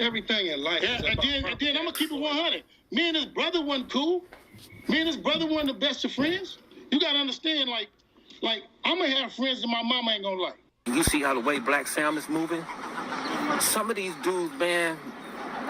Everything in life. Yeah, and then I'm gonna keep it 100. Me and his brother wasn't cool. Me and his brother wasn't the best of friends. You gotta understand, like I'm gonna have friends that my mama ain't gonna like. You see how the way Blacc Sam is moving? Some of these dudes, man,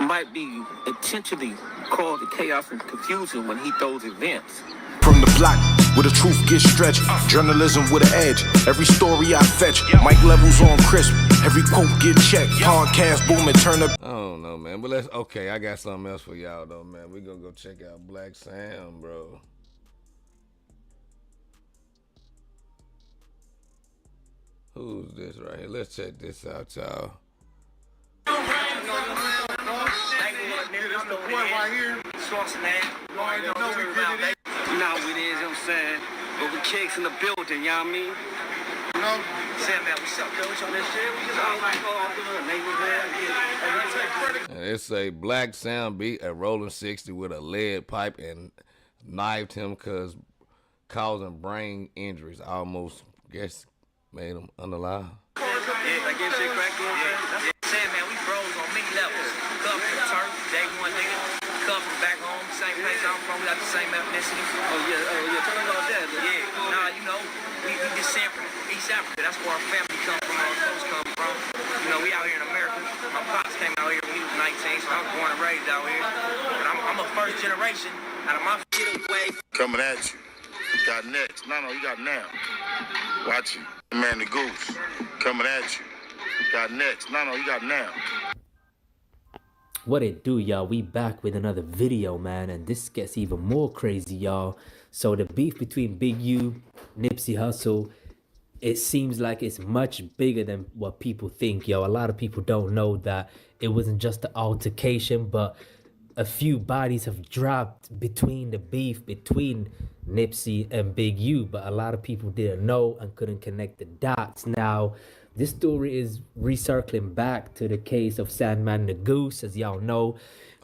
might be intentionally causing chaos and confusion when he throws events. From the block, where the truth gets stretched, journalism with an edge. Every story I fetch, mic levels on crisp. Every quote get checked. Podcast booming, turn up. I don't know, man, but okay, I got something else for y'all, though, man. We gonna go check out Blacc Sam, bro. Who's this right here? Let's check this out, y'all. That's the boy right here. You know how it is, you know what I'm saying? But we kicks in the building, you know what I mean? You know? Sam, man, what's up, coach, on this shit? We just all like, neighborhood. And it say Blacc Sam beat a rolling 60 with a lead pipe and knifed him causing brain injuries. Almost, guess, made him unalive. Yeah, I guess shit cracked on. Sam, man, we bros on many levels. Come from the turf, day one nigga. Come from back home, same place I'm from, we got the same ethnicity. Oh yeah, tell me about that. Yeah, nah, you know, we descend from East Africa. That's where our family come from, our folks come from. You know, we out here in America. My pops came out here when he was 19, so I was born and raised out here. But I'm a first generation out of my away. Coming at you. Got next. No, you got now. Watch you. Man, the goose. Coming at you. Got next. No, you got now. What it do, y'all? We back with another video, man, and this gets even more crazy, y'all. So the beef between Big U, Nipsey Hussle, it seems like it's much bigger than what people think, yo. A lot of people don't know that it wasn't just an altercation, but a few bodies have dropped between the beef between Nipsey and Big U, but a lot of people didn't know and couldn't connect the dots. Now, this story is recircling back to the case of Sandman the Goose. As y'all know,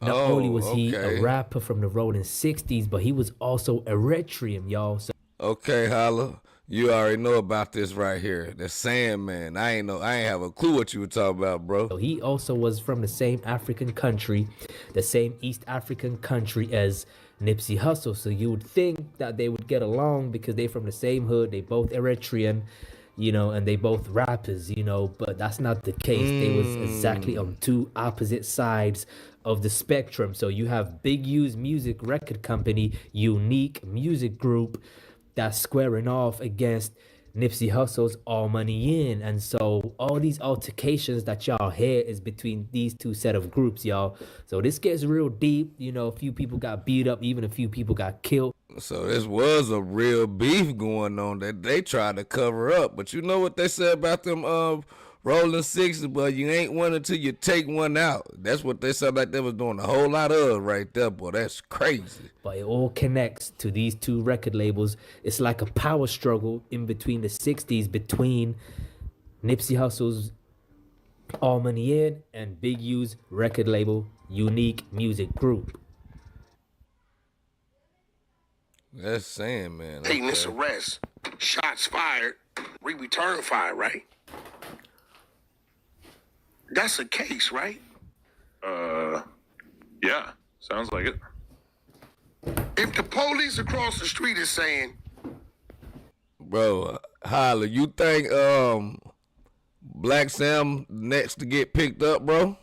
not only was he a rapper from the rolling 60s, but he was also Eritrean, y'all. So okay, Holla, you already know about this right here, the Sandman. I ain't have a clue what you were talking about, bro. So he also was from the same African country, the same East African country as Nipsey Hussle. So you would think that they would get along because they're from the same hood. They both Eritrean, you know, and they both rappers, you know, but that's not the case. They was exactly on two opposite sides of the spectrum. So you have Big U's music record company, Unique Music Group, that's squaring off against Nipsey Hussle's All Money In. And so all these altercations that y'all hear is between these two set of groups, y'all. So this gets real deep. You know, a few people got beat up, even a few people got killed. So this was a real beef going on that they tried to cover up. But you know what they said about them rolling 60s, but you ain't one until you take one out. That's what they said, like they was doing a whole lot of right there, boy. That's crazy. But it all connects to these two record labels. It's like a power struggle in between the 60s between Nipsey Hussle's All Money In and Big U's record label, Unique Music Group. That's saying, man. Taking this arrest, shots fired, we return fire, right? That's a case, right? Yeah, sounds like it. If the police across the street is saying, bro, Holla, you think Blacc Sam next to get picked up, bro?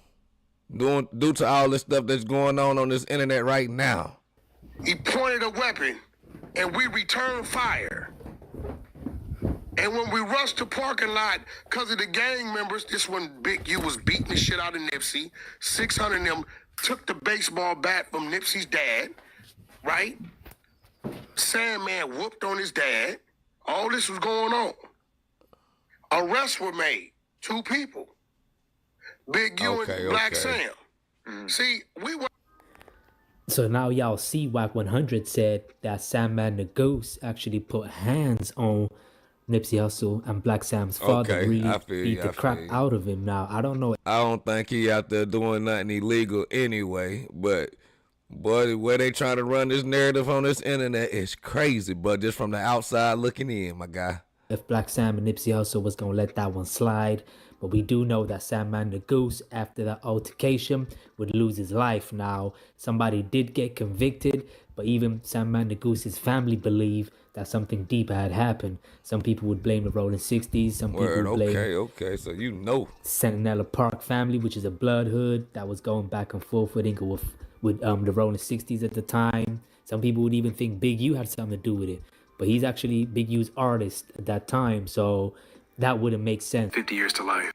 Due to all this stuff that's going on this internet right now. He pointed a weapon and we returned fire. And when we rushed the parking lot, because of the gang members, this one Big U was beating the shit out of Nipsey. 600 of them took the baseball bat from Nipsey's dad, right? Sandman whooped on his dad. All this was going on. Arrests were made. 2 people. Big U and Blacc Sam. See, we were... So now y'all see why 100 said that Sandman the Goose actually put hands on Nipsey Hussle and Blacc Sam's father. Really beat the crap out of him. Now, I don't know. I don't think he out there doing nothing illegal anyway, but boy, where they trying to run this narrative on this internet is crazy, but just from the outside looking in, my guy. If Blacc Sam and Nipsey Hussle was going to let that one slide, But we do know that Sandman the Goose, after that altercation, would lose his life. Now, somebody did get convicted, but even Sandman the Goose's family believe that something deeper had happened. Some people would blame the Rolling 60s. Some people would blame Okay, so you know. Centinela Park family, which is a blood hood that was going back and forth with the Rolling 60s at the time. Some people would even think Big U had something to do with it. But he's actually Big U's artist at that time, so that wouldn't make sense. 50 years to life.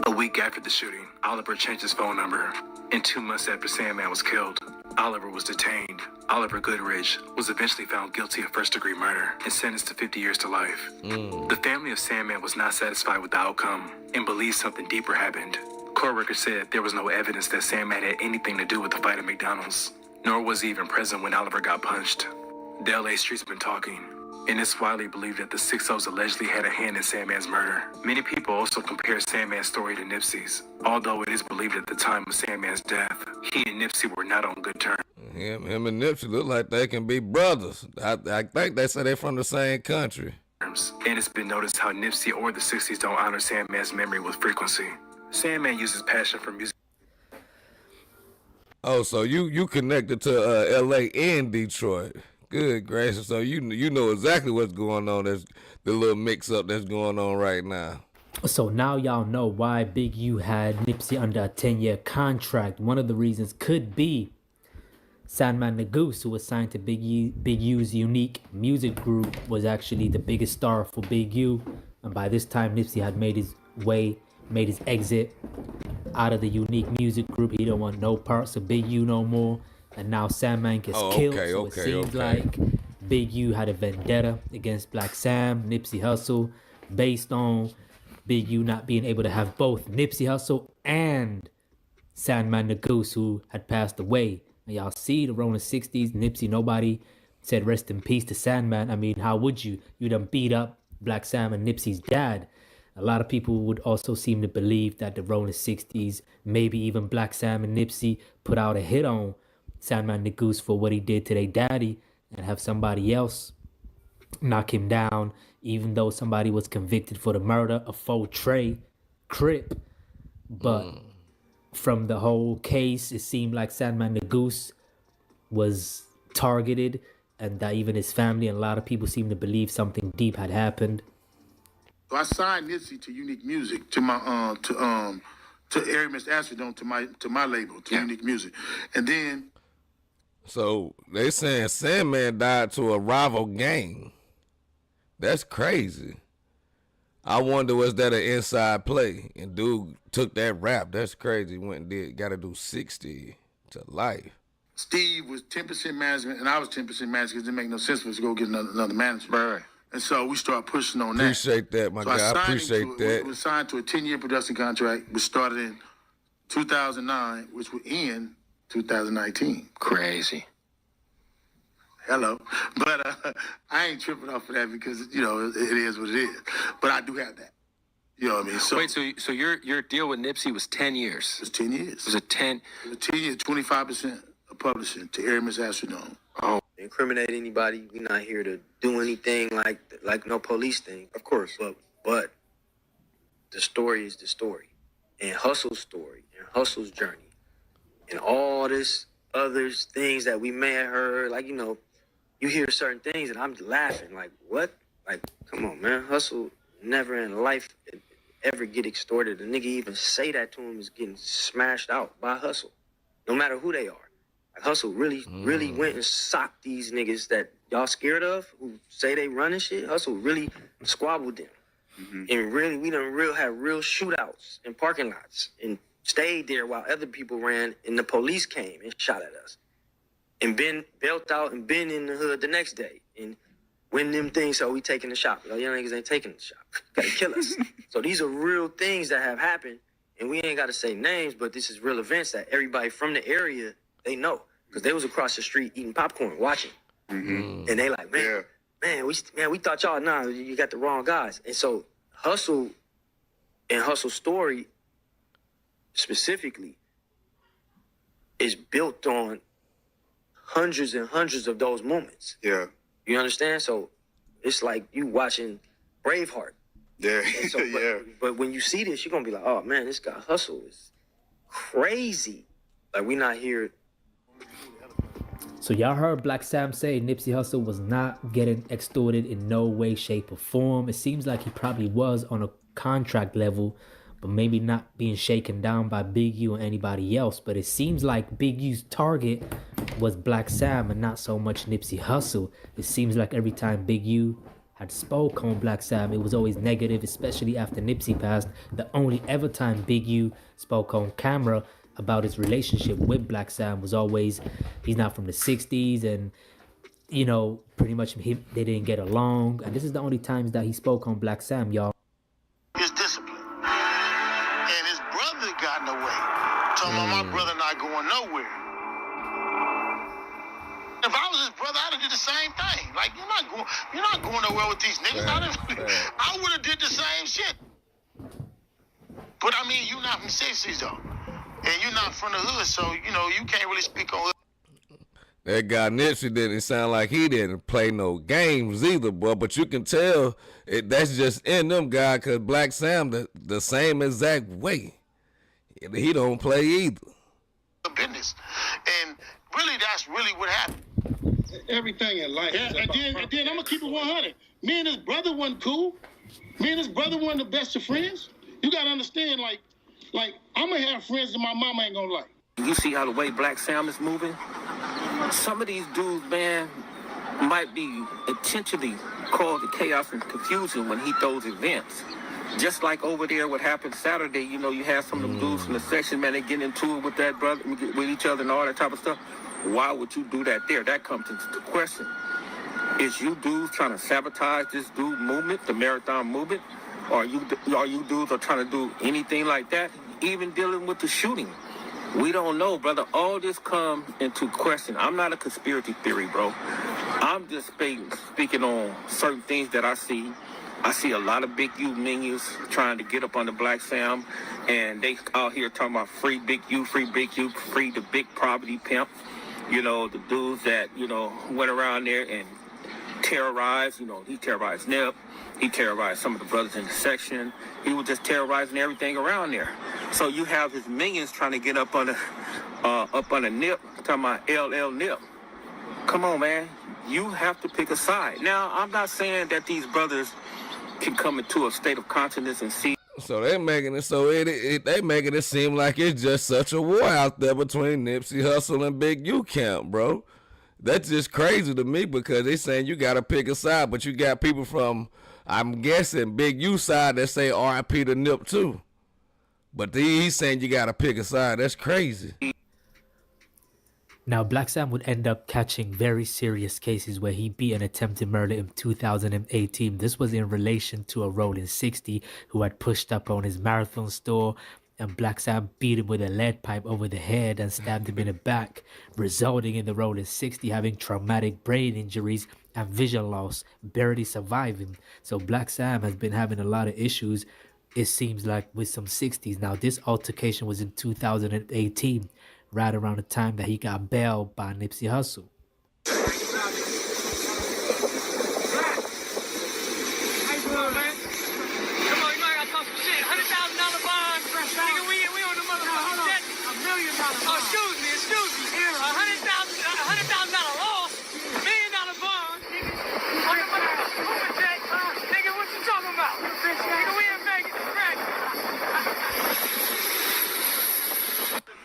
A week after the shooting, Oliver changed his phone number. And 2 months after Sandman was killed, Oliver was detained. Oliver Goodrich was eventually found guilty of first-degree murder and sentenced to 50 years to life. The family of Sandman was not satisfied with the outcome and believed something deeper happened. Court records said there was no evidence that Sandman had anything to do with the fight at McDonald's, nor was he even present when Oliver got punched. The LA streets have been talking, and it's widely believed that the 6-0s allegedly had a hand in Sandman's murder. Many people also compare Sandman's story to Nipsey's, although it is believed at the time of Sandman's death, he and Nipsey were not on good terms. Him and Nipsey look like they can be brothers. I think they say they're from the same country. And it's been noticed how Nipsey or the 60s don't honor Sandman's memory with frequency. Sandman uses passion for music. Oh, so you connected to L.A. and Detroit. Good gracious. So you know exactly what's going on. That's the little mix-up that's going on right now. So now y'all know why Big U had Nipsey under a 10-year contract. One of the reasons could be Sandman the Goose, who was signed to Big U's unique music group, was actually the biggest star for Big U. And by this time, Nipsey had made his exit out of the unique music group. He don't want no parts of Big U no more. And now Sandman gets killed. So it seems like Big U had a vendetta against Blacc Sam, Nipsey Hussle, based on Big U not being able to have both Nipsey Hussle and Sandman the Goose, who had passed away. And y'all see the Rolling 60s, Nipsey, nobody said rest in peace to Sandman. I mean, how would you? You done beat up Blacc Sam and Nipsey's dad. A lot of people would also seem to believe that the Rolling 60s, maybe even Blacc Sam and Nipsey, put out a hit on Sandman the Goose for what he did to their daddy and have somebody else knock him down, even though somebody was convicted for the murder of Faux Trey Crip. But from the whole case, it seemed like Sandman the Goose was targeted, and that even his family and a lot of people seem to believe something deep had happened. So I signed Nipsey to Unique Music, to my to Aramis Astrodome, to my label, to Unique Music, and then. So they saying Sandman died to a rival gang. That's crazy. I wonder, was that an inside play? And dude took that rap. That's crazy. Went and got to do 60 to life. Steve was 10% management, and I was 10% management because it didn't make no sense for us to go get another manager. Right. And so we started pushing on that. Appreciate that, my guy. I appreciate that. We signed to a 10-year production contract, which started in 2009, which would end 2019. Crazy. Hello. But I ain't tripping off of that because, it is what it is. But I do have that. You know what I mean? So, wait, so your deal with Nipsey was 10 years? It was 10 years. Was it 10? It was 10 years, 25% of publishing to Aramis Astrodome. Oh. Incriminate anybody. We're not here to do anything like no police thing. Of course. But the story is the story. And Hussle's story and Hussle's journey. And all this other things that we may have heard, you hear certain things and I'm laughing, like, what? Like, come on, man. Hussle never in life ever get extorted. A nigga even say that to him is getting smashed out by Hussle, no matter who they are. Like, Hussle really went and socked these niggas that y'all scared of, who say they running shit. Hussle really squabbled them. Mm-hmm. And really, we done had real shootouts in parking lots and stayed there while other people ran and the police came and shot at us. And been bailed out and been in the hood the next day. And when them things, so we taking the shot. Y'all niggas ain't taking the shot. Gotta kill us. So these are real things that have happened. And we ain't got to say names, but this is real events that everybody from the area, they know. Because they was across the street eating popcorn, watching. Mm-hmm. And they like, man, we thought y'all, you got the wrong guys. And so Hussle and Hussle's story specifically is built on hundreds and hundreds of those moments. Yeah. You understand? So it's like you watching Braveheart. Yeah, And so, yeah. But when you see this, you're gonna be like, oh man, this guy Hustle is crazy. Like we not here. So y'all heard Blacc Sam say Nipsey Hussle was not getting extorted in no way, shape, or form. It seems like he probably was on a contract level, but maybe not being shaken down by Big U or anybody else. But it seems like Big U's target was Blacc Sam and not so much Nipsey Hussle. It seems like every time Big U had spoke on Blacc Sam, it was always negative, especially after Nipsey passed. The only ever time Big U spoke on camera about his relationship with Blacc Sam was always he's not from the 60s and, you know, pretty much they didn't get along. And this is the only times that he spoke on Blacc Sam, y'all. His discipline. And his brother got in the way. Talking about my brother not going nowhere. If I was his brother, I'd have did the same thing. Like, you're not going nowhere with these niggas. I would have did the same shit. But I mean, you're not from 60s though. And you're not from the hood, so, you know, you can't really speak on hood. That guy Nipsey didn't sound like he didn't play no games either, boy. But you can tell that's just in them guys, because Blacc Sam the same exact way. He don't play either. Business. And really, that's really what happened. Everything in life. Yeah, and then I'm going to keep it 100. Me and his brother wasn't cool. Me and his brother weren't the best of friends. You got to understand, like, I'm going to have friends that my mama ain't going to like. You see how the way Blacc Sam is moving? Some of these dudes, man, might be intentionally causing chaos and confusion when he throws events. Just like over there, what happened Saturday, you know, you had some of them dudes from the section, man, they get into it with that brother, with each other and all that type of stuff. Why would you do that there? That comes into the question. Is you dudes trying to sabotage this dude movement, the marathon movement? Or you dudes are trying to do anything like that? Even dealing with the shooting? We don't know, brother. All this comes into question. I'm not a conspiracy theory, bro. I'm just speaking on certain things that I see. I see a lot of Big U minions trying to get up on the Blacc Sam, and they out here talking about free Big U, free the big property pimp. You know, the dudes that, you know, went around there and terrorized, you know, he terrorized Nip, he terrorized some of the brothers in the section. He was just terrorizing everything around there. So you have his minions trying to get up on the Nip, talking about LL Nip. Come on, man. You have to pick a side. Now, I'm not saying that these brothers can come into a state of consciousness and see. So they making it seem like it's just such a war out there between Nipsey Hussle and Big U camp, bro. That's just crazy to me, because they saying you gotta pick a side, but you got people from, I'm guessing, Big U side that say R.I.P. to Nip too. But he's saying you gotta pick a side. That's crazy. Now, Blacc Sam would end up catching very serious cases where he beat an attempted murder in 2018. This was in relation to a rolling 60 who had pushed up on his marathon store, and Blacc Sam beat him with a lead pipe over the head and stabbed him in the back, resulting in the rolling 60 having traumatic brain injuries and vision loss, barely surviving. So Blacc Sam has been having a lot of issues, it seems like, with some 60s. Now, this altercation was in 2018. Right around the time that he got bailed by Nipsey Hussle.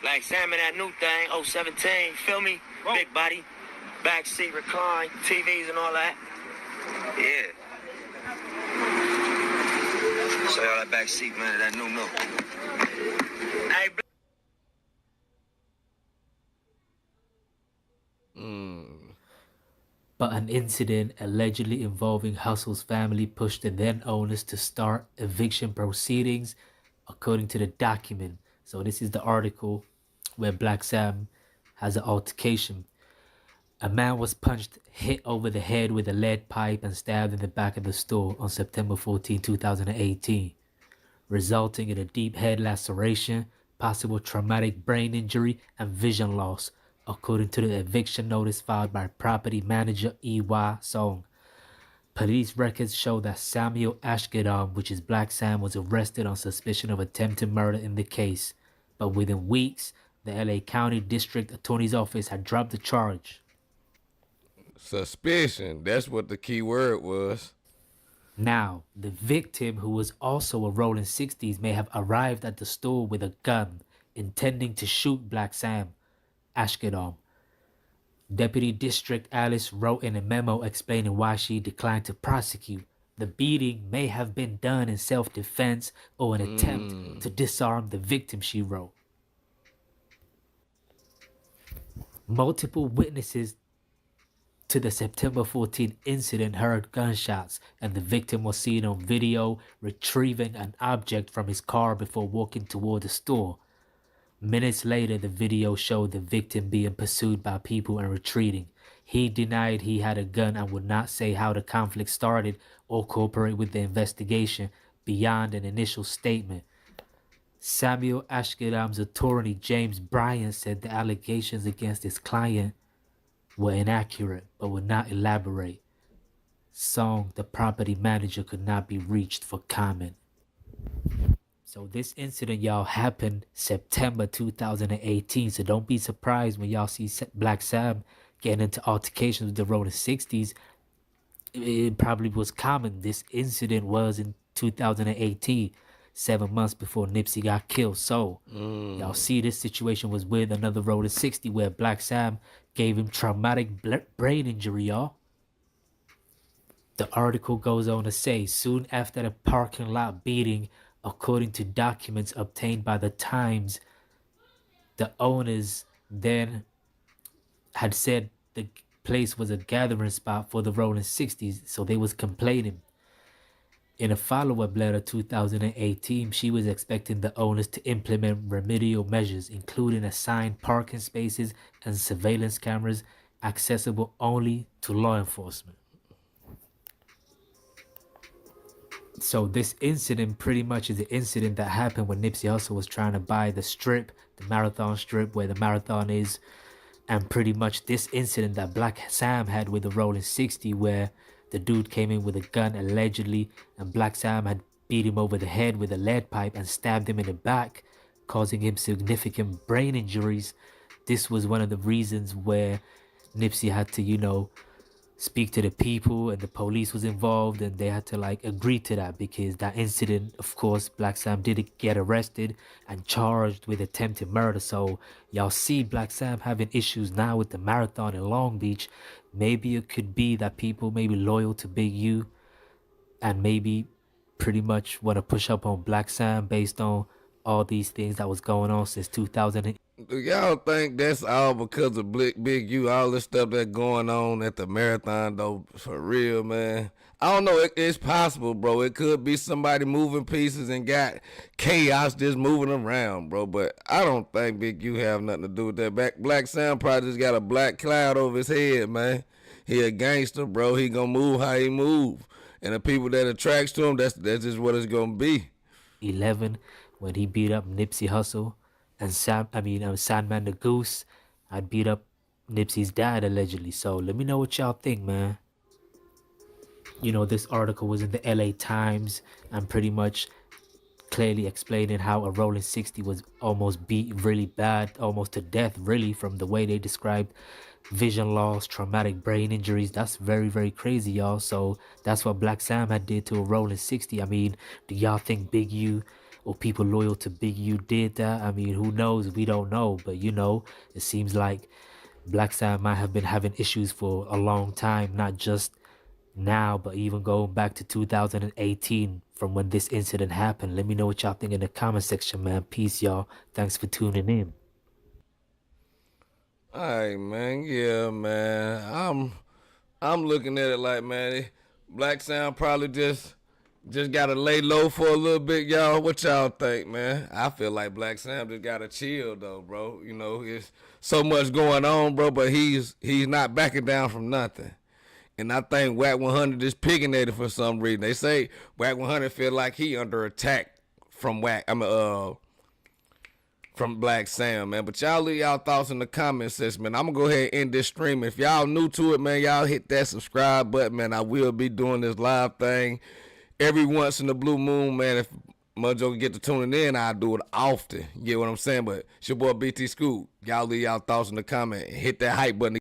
Blacc Sam in that new thing, 017, feel me? Whoa. Big body, backseat recline, TVs and all that. Yeah. So all that backseat, man, that new. Hey, But an incident allegedly involving Hussle's family pushed the then owners to start eviction proceedings, according to the document. So this is the article where Blacc Sam has an altercation. A man was punched, hit over the head with a lead pipe and stabbed in the back of the store on September 14, 2018, resulting in a deep head laceration, possible traumatic brain injury, and vision loss, according to the eviction notice filed by property manager E.Y. Song. Police records show that Samuel Ashkedam, which is Blacc Sam, was arrested on suspicion of attempted murder in the case. But within weeks, the LA County District Attorney's Office had dropped the charge. Suspicion. That's what the key word was. Now, the victim, who was also a rolling 60s, may have arrived at the store with a gun, intending to shoot Blacc Sam Ashkedam. Deputy District Alice wrote in a memo explaining why she declined to prosecute. The beating may have been done in self-defense or an attempt to disarm the victim, she wrote. Multiple witnesses to the September 14 incident heard gunshots, and the victim was seen on video retrieving an object from his car before walking toward the store. Minutes later, the video showed the victim being pursued by people and retreating. He denied he had a gun and would not say how the conflict started or cooperate with the investigation beyond an initial statement. Samuel Ashkedam's attorney, James Bryant, said the allegations against his client were inaccurate but would not elaborate. Song, the property manager, could not be reached for comment. So this incident, y'all, happened September 2018. So don't be surprised when y'all see Blacc Sam getting into altercations with the rolling 60s. It probably was common. This incident was in 2018, 7 months before Nipsey got killed. So y'all see this situation was with another rolling 60 where Blacc Sam gave him traumatic brain injury, y'all. The article goes on to say, soon after the parking lot beating, according to documents obtained by the Times, the owners then had said the place was a gathering spot for the rolling 60s, so they was complaining. In a follow-up letter 2018, she was expecting the owners to implement remedial measures, including assigned parking spaces and surveillance cameras accessible only to law enforcement. So this incident pretty much is the incident that happened when Nipsey Hussle was trying to buy the strip, the Marathon strip where the marathon is. And pretty much this incident that Blacc Sam had with the rolling 60 where the dude came in with a gun allegedly and Blacc Sam had beat him over the head with a lead pipe and stabbed him in the back, causing him significant brain injuries. This was one of the reasons where Nipsey had to, speak to the people, and the police was involved, and they had to agree to that, because that incident, of course, Blacc Sam did get arrested and charged with attempted murder. So y'all see Blacc Sam having issues now with the marathon in Long Beach. Maybe it could be that people may be loyal to Big U and maybe pretty much want to push up on Blacc Sam based on all these things that was going on since 2000. Do y'all think that's all because of Big U, all this stuff that's going on at the marathon, though, for real, man? I don't know. It's possible, bro. It could be somebody moving pieces and got chaos just moving around, bro. But I don't think Big U have nothing to do with that. Blacc Sam probably just got a black cloud over his head, man. He a gangster, bro. He gonna move how he move. And the people that attracts to him, that's just what it's gonna be. 11, when he beat up Nipsey Hussle. And Sandman the Goose had beat up Nipsey's dad allegedly. So let me know what y'all think, man. This article was in the LA Times and pretty much clearly explaining how a rolling 60 was almost beat really bad, almost to death, really, from the way they described vision loss, traumatic brain injuries. That's very, very crazy, y'all. So that's what Blacc Sam had did to a rolling 60. Do y'all think Big U or people loyal to Big U did that? Who knows? We don't know. But, it seems like Blacc Sam might have been having issues for a long time, not just now, but even going back to 2018 from when this incident happened. Let me know what y'all think in the comment section, man. Peace, y'all. Thanks for tuning in. All right, man. Yeah, man. I'm looking at it like, man, Blacc Sam probably just gotta lay low for a little bit, y'all. What y'all think, man? I feel like Blacc Sam just gotta chill, though, bro. It's so much going on, bro, but he's not backing down from nothing. And I think Wack 100 is picking at it for some reason. They say Wack 100 feel like he under attack from Wack. from Blacc Sam, man. But y'all leave y'all thoughts in the comment section, man. I'm going to go ahead and end this stream. If y'all new to it, man, y'all hit that subscribe button, man. I will be doing this live thing every once in the blue moon, man. If Mojo can get to tuning in, I'll do it often. You get what I'm saying? But it's your boy BT Scoop. Y'all leave y'all thoughts in the comment and hit that hype button.